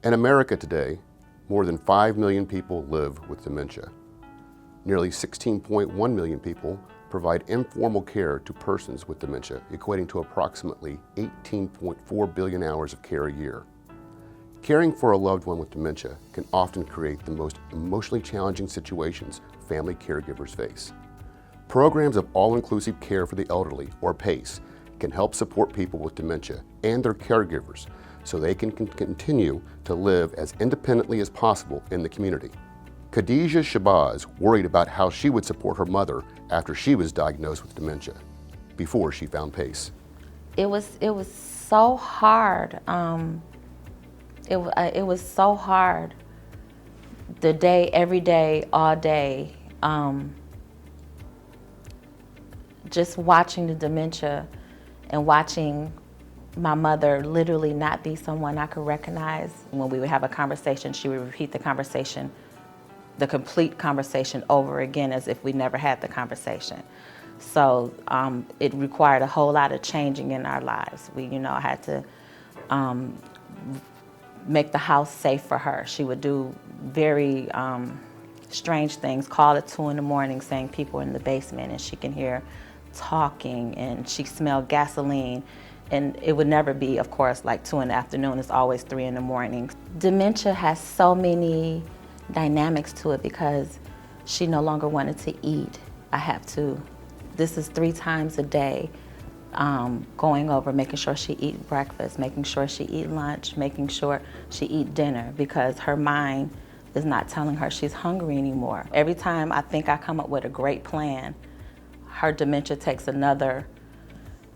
In America today, more than 5 million people live with dementia. Nearly 16.1 million people provide informal care to persons with dementia, equating to approximately 18.4 billion hours of care a year. Caring for a loved one with dementia can often create the most emotionally challenging situations family caregivers face. Programs of all-inclusive care for the elderly, or PACE, can help support people with dementia and their caregivers so they can continue to live as independently as possible in the community. Khadija Shabazz worried about how she would support her mother after she was diagnosed with dementia, before she found PACE. It was so hard. It was so hard. The day, every day, all day. Just watching the dementia and watching my mother literally not be someone I could recognize. When we would have a conversation, she would repeat the conversation, the complete conversation over again as if we never had the conversation. So it required a whole lot of changing in our lives. We, had to make the house safe for her. She would do very strange things, call at 2 in the morning saying people are in the basement and she can hear talking, and she smelled gasoline. And it would never be, of course, like 2 in the afternoon. It's always 3 in the morning. Dementia has so many dynamics to it because she no longer wanted to eat. This is 3 times a day, going over, making sure she eat breakfast, making sure she eat lunch, making sure she eat dinner, because her mind is not telling her she's hungry anymore. Every time I think I come up with a great plan, her dementia takes another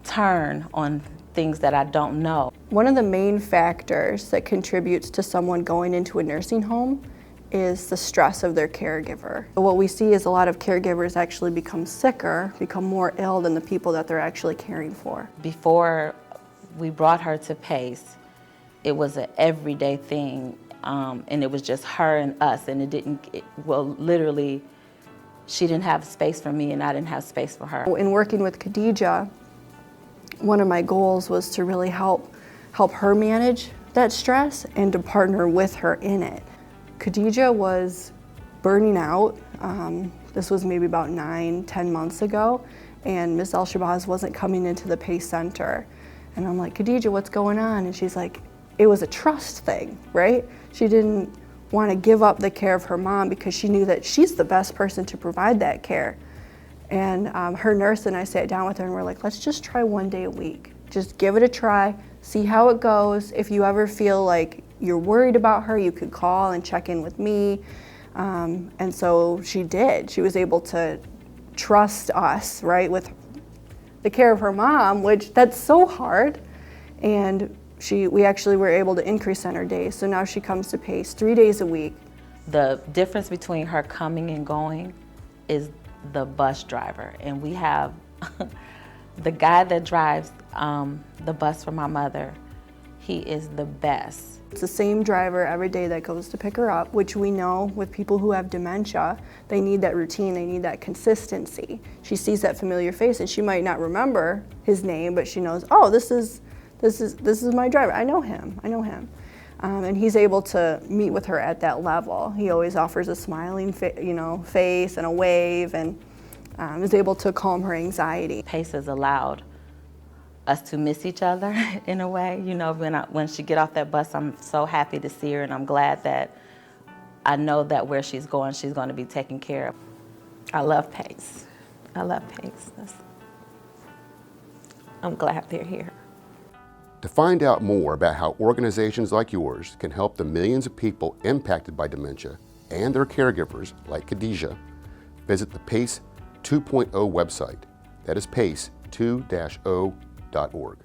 turn on things that I don't know. One of the main factors that contributes to someone going into a nursing home is the stress of their caregiver. What we see is a lot of caregivers actually become sicker, become more ill than the people that they're actually caring for. Before we brought her to PACE, it was an everyday thing, and it was just her and us, and literally, she didn't have space for me and I didn't have space for her. In working with Khadija, one of my goals was to really help her manage that stress and to partner with her in it. Khadija was burning out. This was maybe about 9-10 months ago, and Ms. Shabazz wasn't coming into the PACE center. And I'm like, Khadija, what's going on? And she's like, it was a trust thing, right? She didn't want to give up the care of her mom because she knew that she's the best person to provide that care. And her nurse and I sat down with her and we're like, let's just try 1 day a week. Just give it a try, see how it goes. If you ever feel like you're worried about her, you could call and check in with me. And so she did. She was able to trust us, right, with the care of her mom, which that's so hard. And we actually were able to increase on her days. So now she comes to PACE 3 days a week. The difference between her coming and going is the bus driver. And we have the guy that drives the bus for my mother. He is the best. It's the same driver every day that goes to pick her up, which we know with people who have dementia, they need that routine, they need that consistency. She sees that familiar face and she might not remember his name, but she knows, oh, this is my driver. I know him. And he's able to meet with her at that level. He always offers a smiling face and a wave, and is able to calm her anxiety. PACE has allowed us to miss each other in a way. When she get off that bus, I'm so happy to see her, and I'm glad that I know that where she's going to be taken care of. I love PACE. I'm glad they're here. To find out more about how organizations like yours can help the millions of people impacted by dementia and their caregivers, like Khadija, visit the PACE 2.0 website. That is PACE2-0.org.